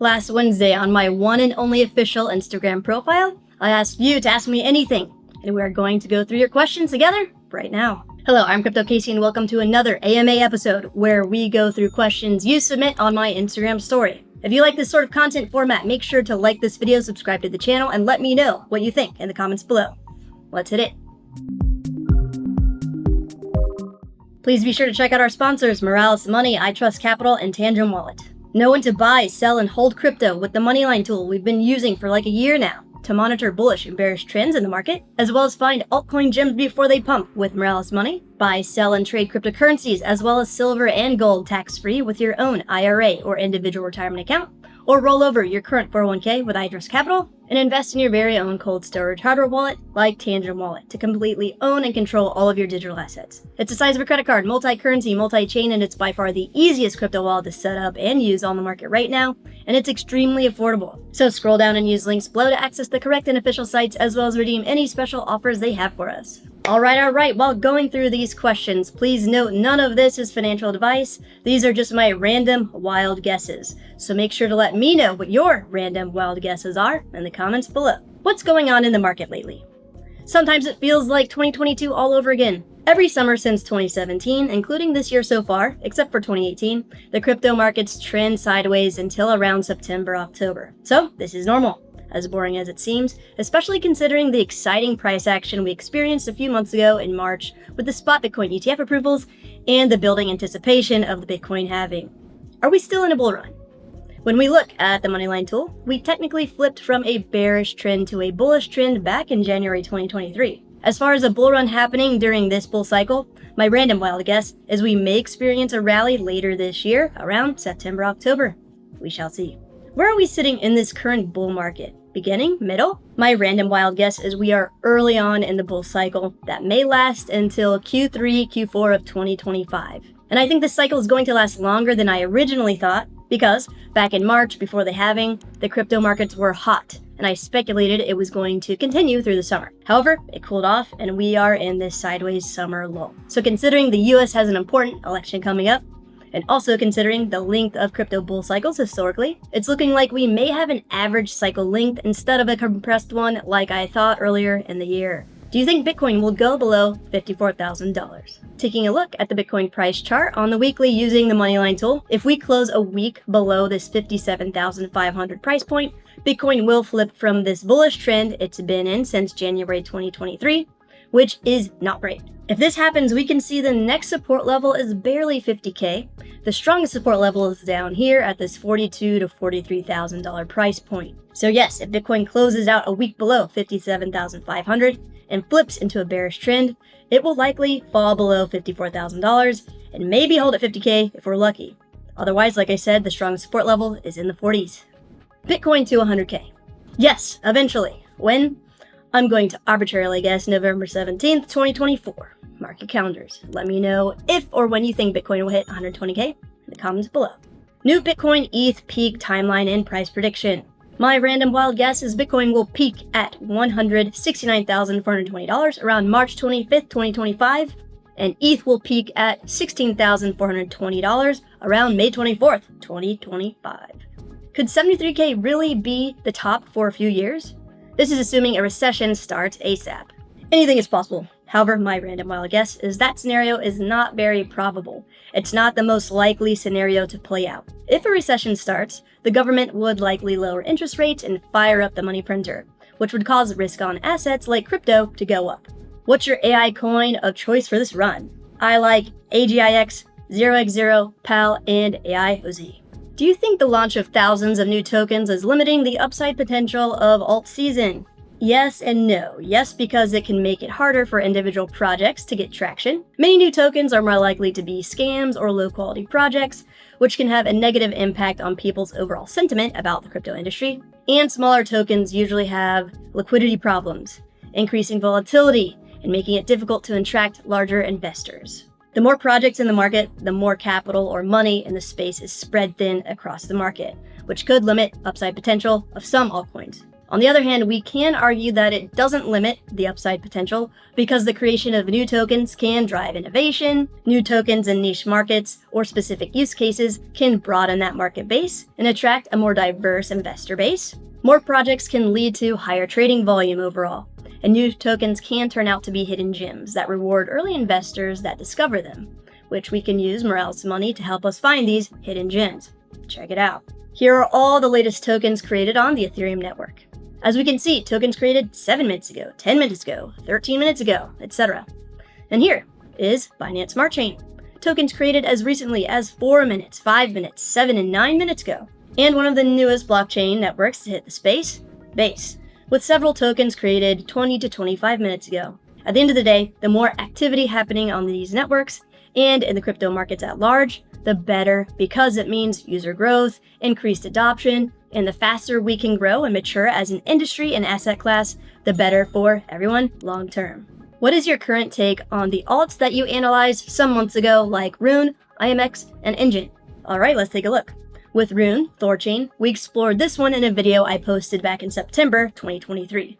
Last Wednesday on my one and only official Instagram profile, I asked you to ask me anything, and we are going to go through your questions together right now. Hello, I'm Crypto Casey and welcome to another AMA episode where we go through questions you submit on my Instagram story. If you like this sort of content format, make sure to like this video, subscribe to the channel, and let me know what you think in the comments below. Let's hit it. Please be sure to check out our sponsors, Morales Money, I Trust Capital, and Tangent Wallet. Know when to buy, sell, and hold crypto with the Moneyline tool we've been using for like a year now to monitor bullish and bearish trends in the market, as well as find altcoin gems before they pump with Morales Money. Buy, sell, and trade cryptocurrencies, as well as silver and gold tax-free with your own IRA or individual retirement account, or roll over your current 401k with I Trust Capital, and invest in your very own cold storage hardware wallet like Tangent Wallet to completely own and control all of your digital assets. It's the size of a credit card, multi-currency, multi-chain, and it's by far the easiest crypto wallet to set up and use on the market right now, and it's extremely affordable. So scroll down and use links below to access the correct and official sites, as well as redeem any special offers they have for us. Alright, while going through these questions, please note none of this is financial advice. These are just my random wild guesses. So make sure to let me know what your random wild guesses are in the comments below. What's going on in the market lately? Sometimes it feels like 2022 all over again. Every summer since 2017, including this year so far, except for 2018, the crypto markets trend sideways until around September, October. So this is normal. As boring as it seems, especially considering the exciting price action we experienced a few months ago in March with the spot Bitcoin ETF approvals and the building anticipation of the Bitcoin halving. Are we still in a bull run? When we look at the Moneyline tool, we technically flipped from a bearish trend to a bullish trend back in January 2023. As far as a bull run happening during this bull cycle, my random wild guess is we may experience a rally later this year around September, October. We shall see. Where are we sitting in this current bull market? Beginning? Middle? My random wild guess is we are early on in the bull cycle that may last until Q3, Q4 of 2025. And I think this cycle is going to last longer than I originally thought because back in March, before the halving, the crypto markets were hot and I speculated it was going to continue through the summer. However, it cooled off and we are in this sideways summer lull. So considering the US has an important election coming up, and also considering the length of crypto bull cycles historically, it's looking like we may have an average cycle length instead of a compressed one like I thought earlier in the year. Do you think Bitcoin will go below $54,000? Taking a look at the Bitcoin price chart on the weekly using the Moneyline tool, if we close a week below this 57,500 price point, Bitcoin will flip from this bullish trend it's been in since January 2023, which is not great. If this happens, we can see the next support level is barely 50K. The strongest support level is down here at this $42,000 to $43,000 price point. So yes, if Bitcoin closes out a week below 57,500 and flips into a bearish trend, it will likely fall below $54,000 and maybe hold at 50K if we're lucky. Otherwise, like I said, the strongest support level is in the 40s. Bitcoin to 100K. Yes, eventually. When? I'm going to arbitrarily guess November 17th, 2024. Mark your calendars. Let me know if or when you think Bitcoin will hit 120K in the comments below. New Bitcoin ETH peak timeline and price prediction. My random wild guess is Bitcoin will peak at $169,420 around March 25th, 2025, and ETH will peak at $16,420 around May 24th, 2025. Could 73K really be the top for a few years? This is assuming a recession starts ASAP. Anything is possible. However, my random wild guess is that scenario is not very probable. It's not the most likely scenario to play out. If a recession starts, the government would likely lower interest rates and fire up the money printer, which would cause risk on assets like crypto to go up. What's your AI coin of choice for this run? I like AGIX, 0x0, PAL, and AIOZ. Do you think the launch of thousands of new tokens is limiting the upside potential of altseason? Yes and no. Yes, because it can make it harder for individual projects to get traction. Many new tokens are more likely to be scams or low-quality projects, which can have a negative impact on people's overall sentiment about the crypto industry. And smaller tokens usually have liquidity problems, increasing volatility, and making it difficult to attract larger investors. The more projects in the market, the more capital or money in the space is spread thin across the market, which could limit upside potential of some altcoins. On the other hand, we can argue that it doesn't limit the upside potential because the creation of new tokens can drive innovation, new tokens in niche markets or specific use cases can broaden that market base and attract a more diverse investor base. More projects can lead to higher trading volume overall, and new tokens can turn out to be hidden gems that reward early investors that discover them, which we can use Morales money to help us find these hidden gems. Check it out. Here are all the latest tokens created on the Ethereum network. As we can see, tokens created 7 minutes ago, 10 minutes ago, 13 minutes ago, etc. And here is Binance Smart Chain. Tokens created as recently as 4 minutes, 5 minutes, 7 and 9 minutes ago. And one of the newest blockchain networks to hit the space, Base, with several tokens created 20 to 25 minutes ago. At the end of the day, the more activity happening on these networks and in the crypto markets at large, the better, because it means user growth, increased adoption, and the faster we can grow and mature as an industry and asset class, the better for everyone long term. What is your current take on the alts that you analyzed some months ago, like RUNE, AVAX, and Engine? Alright, let's take a look. With RUNE, Thorchain, we explored this one in a video I posted back in September 2023.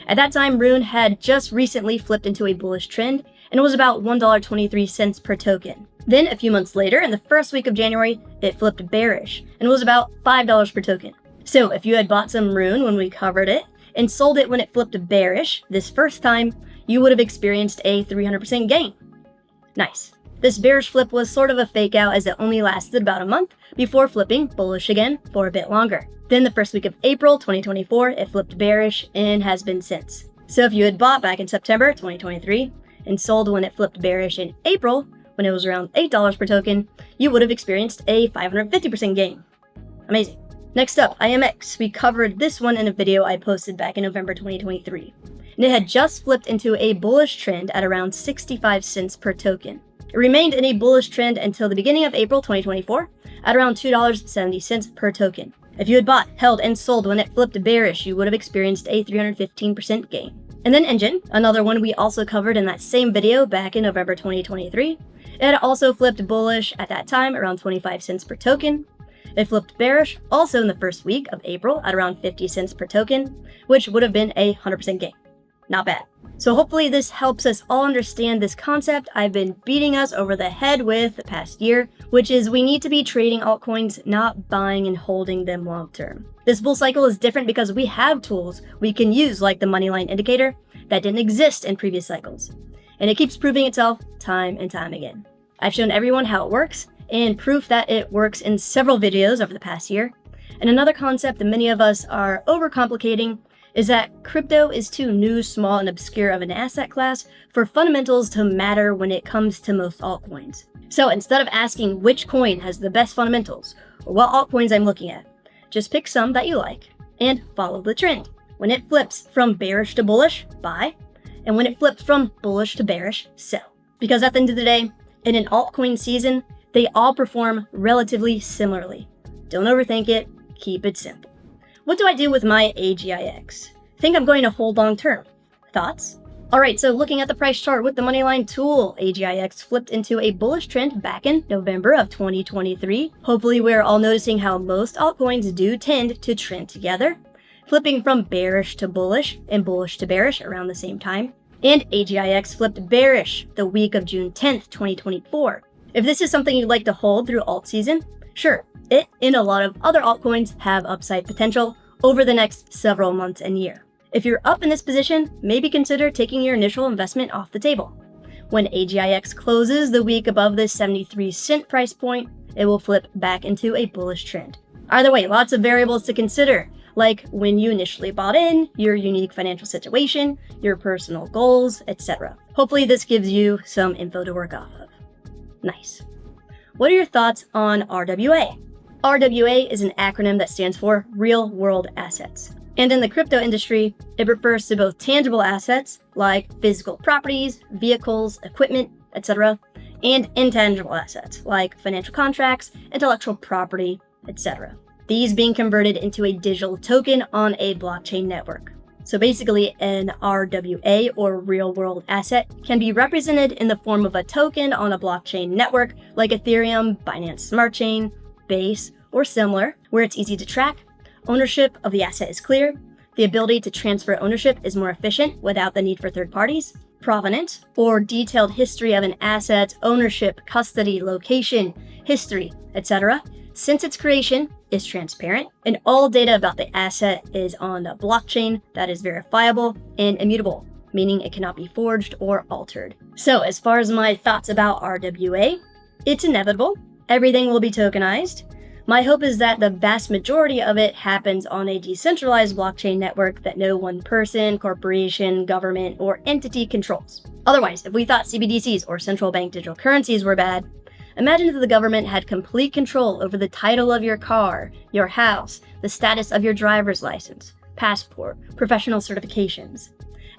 At that time, RUNE had just recently flipped into a bullish trend, and it was about $1.23 per token. Then, a few months later, in the first week of January, it flipped bearish, and was about $5 per token. So, if you had bought some RUNE when we covered it, and sold it when it flipped bearish this first time, you would have experienced a 300% gain. Nice. This bearish flip was sort of a fake out as it only lasted about a month before flipping bullish again for a bit longer. Then the first week of April 2024, it flipped bearish and has been since. So if you had bought back in September 2023 and sold when it flipped bearish in April, when it was around $8 per token, you would have experienced a 550% gain. Amazing. Next up, AGIX. We covered this one in a video I posted back in November 2023. And it had just flipped into a bullish trend at around 65 cents per token. It remained in a bullish trend until the beginning of April 2024 at around $2.70 per token. If you had bought, held, and sold when it flipped bearish, you would have experienced a 315% gain. And then Engine, another one we also covered in that same video back in November 2023. It had also flipped bullish at that time around 25 cents per token. It flipped bearish also in the first week of April at around 50 cents per token, which would have been a 100% gain. Not bad. So hopefully this helps us all understand this concept I've been beating us over the head with the past year, which is we need to be trading altcoins, not buying and holding them long term. This bull cycle is different because we have tools we can use like the moneyline indicator that didn't exist in previous cycles. And it keeps proving itself time and time again. I've shown everyone how it works and proof that it works in several videos over the past year. And another concept that many of us are overcomplicating is that crypto is too new, small, and obscure of an asset class for fundamentals to matter when it comes to most altcoins. So instead of asking which coin has the best fundamentals or what altcoins I'm looking at, just pick some that you like and follow the trend. When it flips from bearish to bullish, buy, and when it flips from bullish to bearish, sell. Because at the end of the day, in an altcoin season, they all perform relatively similarly. Don't overthink it, keep it simple. What do I do with my AGIX? I think I'm going to hold long term. Thoughts? Alright, so looking at the price chart with the Moneyline tool, AGIX flipped into a bullish trend back in November of 2023. Hopefully we're all noticing how most altcoins do tend to trend together, flipping from bearish to bullish and bullish to bearish around the same time. And AGIX flipped bearish the week of June 10th, 2024. If this is something you'd like to hold through alt season, sure. It and a lot of other altcoins have upside potential over the next several months and year. If you're up in this position, maybe consider taking your initial investment off the table. When AGIX closes the week above this 73-cent price point, it will flip back into a bullish trend. Either way, lots of variables to consider, like when you initially bought in, your unique financial situation, your personal goals, etc. Hopefully this gives you some info to work off of. Nice. What are your thoughts on RWA? RWA is an acronym that stands for Real-World Assets. And in the crypto industry, it refers to both tangible assets, like physical properties, vehicles, equipment, etc., and intangible assets, like financial contracts, intellectual property, etc. These being converted into a digital token on a blockchain network. So basically, an RWA, or real-world asset, can be represented in the form of a token on a blockchain network like Ethereum, Binance Smart Chain, Base, or similar, where it's easy to track, ownership of the asset is clear, The ability to transfer ownership is more efficient without the need for third parties. Provenance, or detailed history of an asset's ownership, custody, location, history, etc., since its creation is transparent, and all data about the asset is on a blockchain that is verifiable and immutable, meaning it cannot be forged or altered. So as far as my thoughts about RWA, it's inevitable. Everything will be tokenized. My hope is that the vast majority of it happens on a decentralized blockchain network that no one person, corporation, government, or entity controls. Otherwise, if we thought CBDCs or central bank digital currencies were bad, imagine if the government had complete control over the title of your car, your house, the status of your driver's license, passport, professional certifications.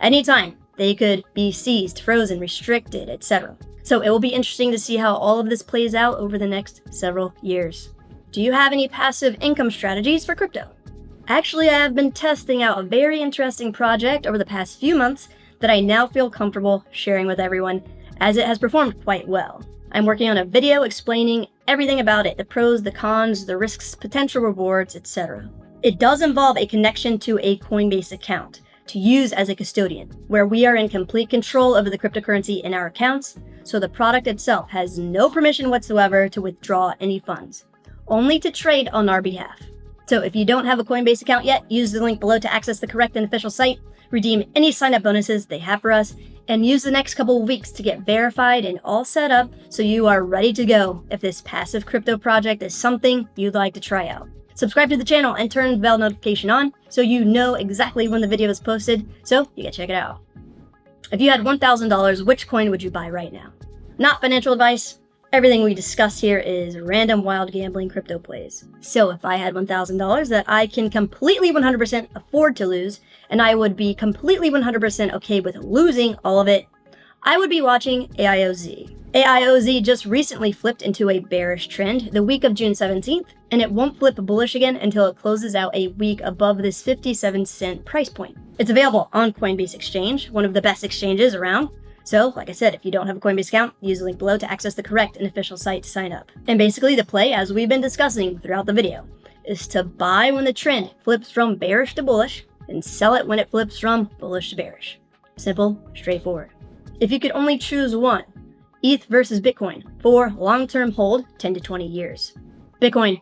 Anytime, they could be seized, frozen, restricted, etc. So it will be interesting to see how all of this plays out over the next several years. Do you have any passive income strategies for crypto? Actually, I have been testing out a very interesting project over the past few months that I now feel comfortable sharing with everyone, as it has performed quite well. I'm working on a video explaining everything about it, the pros, the cons, the risks, potential rewards, etc. It does involve a connection to a Coinbase account to use as a custodian, where we are in complete control over the cryptocurrency in our accounts, so the product itself has no permission whatsoever to withdraw any funds, only to trade on our behalf. So if you don't have a Coinbase account yet, use the link below to access the correct and official site, redeem any sign-up bonuses they have for us, and use the next couple of weeks to get verified and all set up so you are ready to go if this passive crypto project is something you'd like to try out. Subscribe to the channel and turn the bell notification on so you know exactly when the video is posted, so you can check it out. If you had $1,000, which coin would you buy right now? Not financial advice. Everything we discuss here is random wild gambling crypto plays. So if I had $1,000 that I can completely 100% afford to lose, and I would be completely 100% okay with losing all of it, I would be watching AIOZ. AIOZ just recently flipped into a bearish trend the week of June 17th, and it won't flip bullish again until it closes out a week above this 57-cent price point. It's available on Coinbase Exchange, one of the best exchanges around. So, like I said, if you don't have a Coinbase account, use the link below to access the correct and official site to sign up. And basically the play, as we've been discussing throughout the video, is to buy when the trend flips from bearish to bullish, and sell it when it flips from bullish to bearish. Simple, straightforward. If you could only choose one, ETH versus Bitcoin for long-term hold, 10 to 20 years. Bitcoin.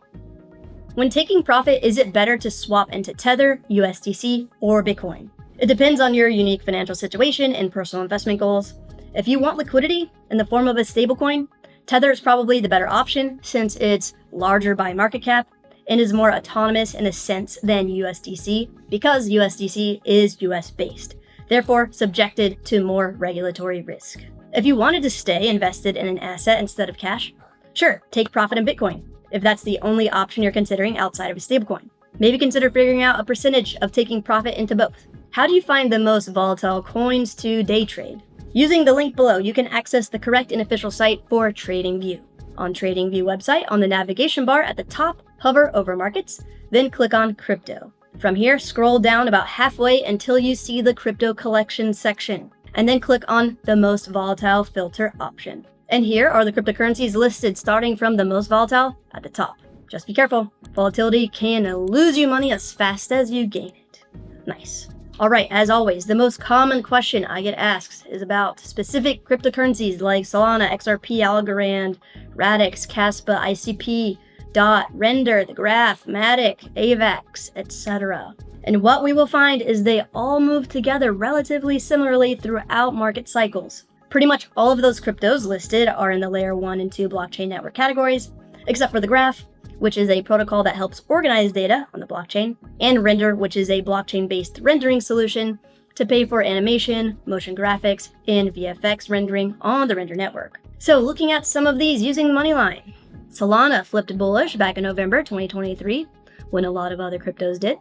When taking profit, is it better to swap into Tether, USDC, or Bitcoin? It depends on your unique financial situation and personal investment goals. If you want liquidity in the form of a stablecoin, Tether is probably the better option since it's larger by market cap and is more autonomous in a sense than USDC because USDC is US based, therefore subjected to more regulatory risk. If you wanted to stay invested in an asset instead of cash, sure, take profit in Bitcoin if that's the only option you're considering outside of a stablecoin. Maybe consider figuring out a percentage of taking profit into both. How do you find the most volatile coins to day trade? Using the link below, you can access the correct and official site for TradingView. On TradingView website, on the navigation bar at the top, hover over Markets, then click on Crypto. From here, scroll down about halfway until you see the Crypto Collection section, and then click on the Most Volatile Filter option. And here are the cryptocurrencies listed starting from the most volatile at the top. Just be careful, volatility can lose you money as fast as you gain it. Nice. Alright, as always, the most common question I get asked is about specific cryptocurrencies like Solana, XRP, Algorand, Radix, Caspa, ICP, DOT, Render, the Graph, Matic, AVAX, etc. And what we will find is they all move together relatively similarly throughout market cycles. Pretty much all of those cryptos listed are in the layer 1 and 2 blockchain network categories, except for the Graph, which is a protocol that helps organize data on the blockchain, and Render, which is a blockchain-based rendering solution to pay for animation, motion graphics, and VFX rendering on the Render network. So looking at some of these using the money line, Solana flipped bullish back in November 2023, when a lot of other cryptos did,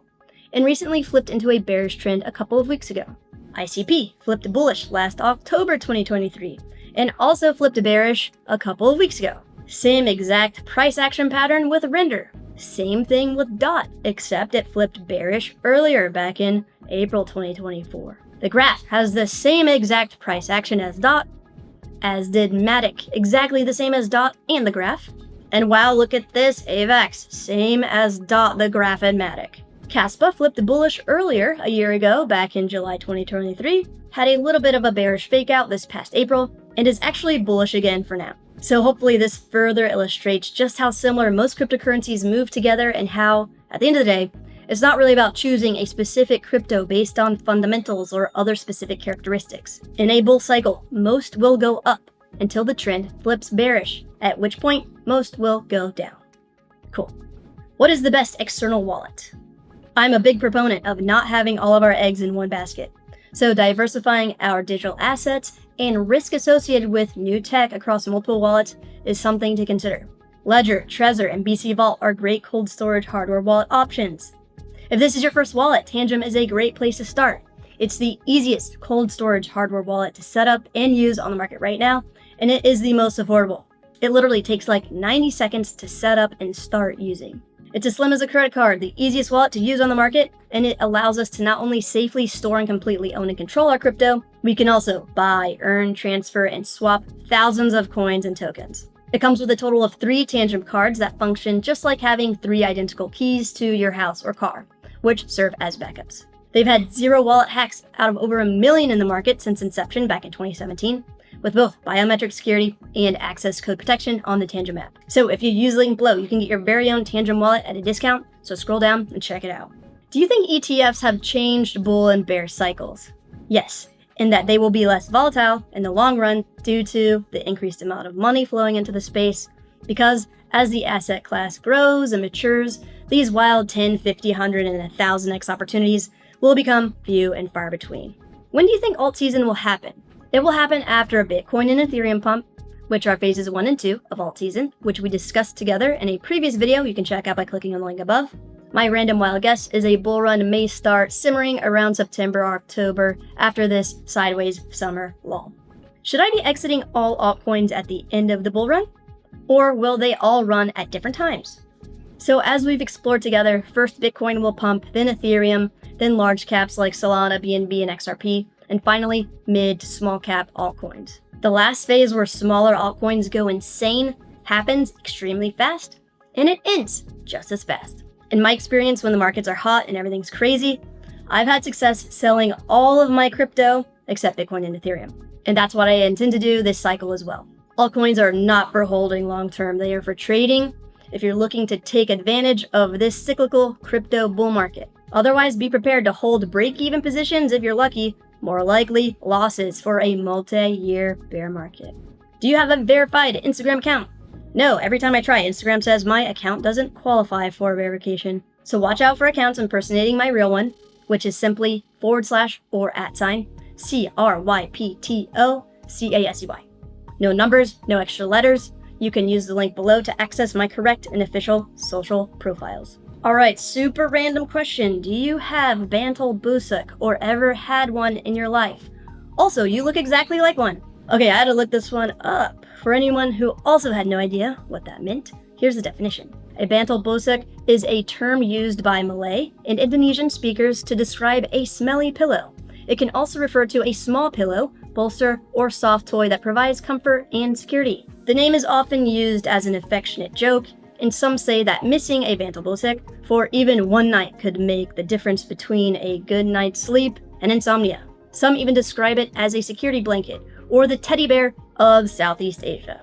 and recently flipped into a bearish trend a couple of weeks ago. ICP flipped bullish last October 2023, and also flipped bearish a couple of weeks ago. Same exact price action pattern with Render. Same thing with DOT, except it flipped bearish earlier back in April 2024. The Graph has the same exact price action as DOT, as did Matic, exactly the same as DOT and the Graph. And wow, look at this, AVAX, same as DOT, the Graph, and Matic. Caspa flipped bullish earlier a year ago, back in July 2023, had a little bit of a bearish fake out this past April, and is actually bullish again for now. So hopefully this further illustrates just how similar most cryptocurrencies move together and how, at the end of the day, it's not really about choosing a specific crypto based on fundamentals or other specific characteristics. In a bull cycle, most will go up until the trend flips bearish, at which point most will go down. Cool. What is the best external wallet? I'm a big proponent of not having all of our eggs in one basket. So diversifying our digital assets and risk associated with new tech across multiple wallets is something to consider. Ledger, Trezor, and BC Vault are great cold storage hardware wallet options. If this is your first wallet, Tangent is a great place to start. It's the easiest cold storage hardware wallet to set up and use on the market right now, and it is the most affordable. It literally takes like 90 seconds to set up and start using. It's as slim as a credit card, the easiest wallet to use on the market, and it allows us to not only safely store and completely own and control our crypto, we can also buy, earn, transfer, and swap thousands of coins and tokens. It comes with a total of 3 Tangent cards that function just like having 3 identical keys to your house or car, which serve as backups. They've had 0 wallet hacks out of over 1 million in the market since inception back in 2017, with both biometric security and access code protection on the Tangent app. So if you use link below, you can get your very own Tangent wallet at a discount, so scroll down and check it out. Do you think ETFs have changed bull and bear cycles? Yes, in that they will be less volatile in the long run due to the increased amount of money flowing into the space, because as the asset class grows and matures, these wild 10, 50, 100, and 1000x opportunities will become few and far between. When do you think alt season will happen? It will happen after a Bitcoin and Ethereum pump, which are phases 1 and 2 of alt season, which we discussed together in a previous video you can check out by clicking on the link above. My random wild guess is a bull run may start simmering around September or October after this sideways summer lull. Should I be exiting all altcoins at the end of the bull run? Or will they all run at different times? So as we've explored together, first Bitcoin will pump, then Ethereum, then large caps like Solana, BNB, and XRP, and finally mid to small cap altcoins. The last phase where smaller altcoins go insane happens extremely fast, and it ends just as fast. In my experience, when the markets are hot and everything's crazy, I've had success selling all of my crypto except Bitcoin and Ethereum. And that's what I intend to do this cycle as well. Altcoins are not for holding long term, they are for trading if you're looking to take advantage of this cyclical crypto bull market. Otherwise, be prepared to hold break-even positions if you're lucky, more likely losses for a multi-year bear market. Do you have a verified Instagram account? No, every time I try, Instagram says my account doesn't qualify for verification. So watch out for accounts impersonating my real one, which is simply / or @ CRYPTOCASEY. No numbers, no extra letters. You can use the link below to access my correct and official social profiles. Alright, super random question. Do you have Bantal Busuk or ever had one in your life? Also, you look exactly like one. Okay, I had to look this one up. For anyone who also had no idea what that meant, here's the definition. A Bantal Busuk is a term used by Malay and Indonesian speakers to describe a smelly pillow. It can also refer to a small pillow, bolster, or soft toy that provides comfort and security. The name is often used as an affectionate joke, and some say that missing a Bantal Busuk for even one night could make the difference between a good night's sleep and insomnia. Some even describe it as a security blanket, or the teddy bear of Southeast Asia.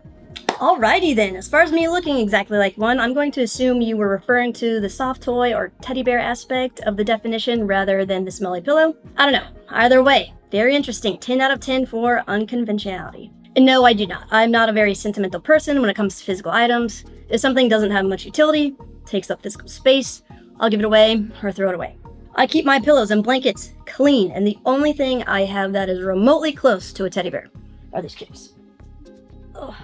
Alrighty then, as far as me looking exactly like one, I'm going to assume you were referring to the soft toy or teddy bear aspect of the definition rather than the smelly pillow. I don't know. Either way, very interesting. 10 out of 10 for unconventionality. And no, I do not. I'm not a very sentimental person when it comes to physical items. If something doesn't have much utility, takes up physical space, I'll give it away or throw it away. I keep my pillows and blankets clean, and the only thing I have that is remotely close to a teddy bear are these chips. Oh,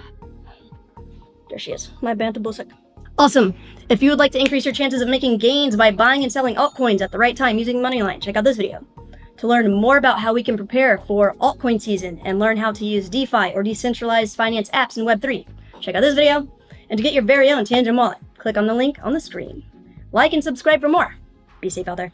there she is, my Bantal Busuk. Awesome. If you would like to increase your chances of making gains by buying and selling altcoins at the right time using Moneyline, check out this video. To learn more about how we can prepare for altcoin season and learn how to use DeFi or decentralized finance apps in Web3, check out this video. And to get your very own Tangent wallet, click on the link on the screen. Like and subscribe for more. Be safe out there.